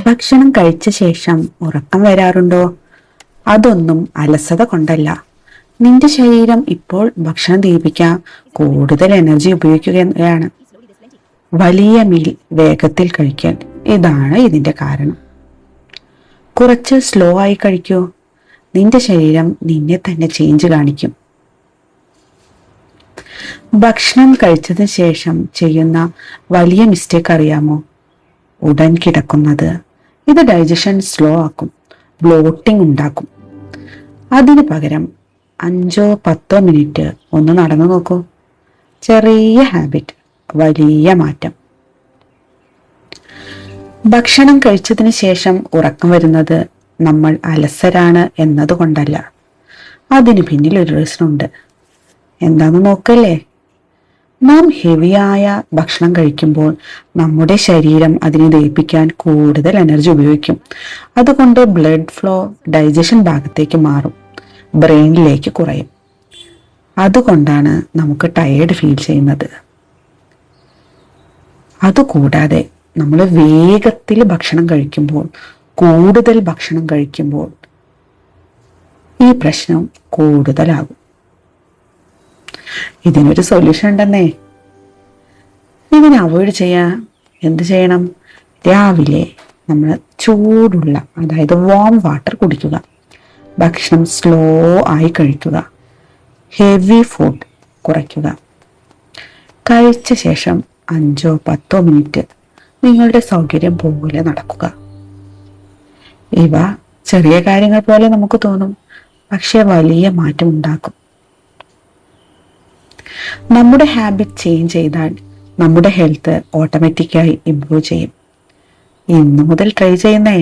ഭക്ഷണം കഴിച്ച ശേഷം ഉറക്കം വരാറുണ്ടോ? അതൊന്നും അലസത കൊണ്ടല്ല. നിന്റെ ശരീരം ഇപ്പോൾ ഭക്ഷണം ദഹിപ്പിക്കാൻ കൂടുതൽ എനർജി ഉപയോഗിക്കുകയാണ്. വലിയ മീൽ വേഗത്തിൽ കഴിക്കാൻ ഇതാണ് ഇതിന്റെ കാരണം. കുറച്ച് സ്ലോ ആയി കഴിക്കൂ. നിന്റെ ശരീരം നിന്നെ തന്നെ ചേഞ്ച് കാണിക്കും. ഭക്ഷണം കഴിച്ചതിന് ശേഷം ചെയ്യുന്ന വലിയ മിസ്റ്റേക്ക് അറിയാമോ? ഉടൻ കിടക്കുന്നത്. ഇത് ഡൈജഷൻ സ്ലോ ആക്കും, ബ്ലോട്ടിംഗ് ഉണ്ടാക്കും. അതിനു പകരം 5-10 മിനിറ്റ് ഒന്ന് നടന്നു നോക്കൂ. ചെറിയ ഹാബിറ്റ്, വലിയ മാറ്റം. ഭക്ഷണം കഴിച്ചതിന് ശേഷം ഉറക്കം വരുന്നത് നമ്മൾ അലസരാണ് എന്നതുകൊണ്ടല്ല. അതിനു പിന്നിൽ ഒരു റീസണുണ്ട്. എന്താന്ന് നോക്കല്ലേ? നാം ഹെവിയായ ഭക്ഷണം കഴിക്കുമ്പോൾ നമ്മുടെ ശരീരം അതിനെ ദഹിപ്പിക്കാൻ കൂടുതൽ എനർജി ഉപയോഗിക്കും. അതുകൊണ്ട് ബ്ലഡ് ഫ്ലോ ഡൈജഷൻ ഭാഗത്തേക്ക് മാറും, ബ്രെയിനിലേക്ക് കുറയും. അതുകൊണ്ടാണ് നമുക്ക് ടയേർഡ് ഫീൽ ചെയ്യുന്നത്. അതുകൂടാതെ നമ്മൾ വേഗത്തിൽ ഭക്ഷണം കഴിക്കുമ്പോൾ, കൂടുതൽ ഭക്ഷണം കഴിക്കുമ്പോൾ ഈ പ്രശ്നം കൂടുതലാകും. ഇതിനൊരു സൊല്യൂഷൻ ഉണ്ടെന്നേ. ഇതിനെ അവോയ്ഡ് ചെയ്യാൻ എന്ത് ചെയ്യണം? രാവിലെ നമ്മൾ ചൂടുള്ള, അതായത് വാം വാട്ടർ കുടിക്കുക. ഭക്ഷണം സ്ലോ ആയി കഴിക്കുക. ഹെവി ഫുഡ് കുറയ്ക്കുക. കഴിച്ച ശേഷം 5-10 മിനിറ്റ് നിങ്ങളുടെ സൗകര്യം പോലെ നടക്കുക. ഇവ ചെറിയ കാര്യങ്ങൾ പോലെ നമുക്ക് തോന്നും, പക്ഷെ വലിയ മാറ്റം ഉണ്ടാക്കും. നമ്മുടെ ഹാബിറ്റ് ചേഞ്ച് ചെയ്താൽ നമ്മുടെ ഹെൽത്ത് ഓട്ടോമാറ്റിക്കായി ഇംപ്രൂവ് ചെയ്യും. ഇന്നു മുതൽ ട്രൈ ചെയ്യുന്നേ.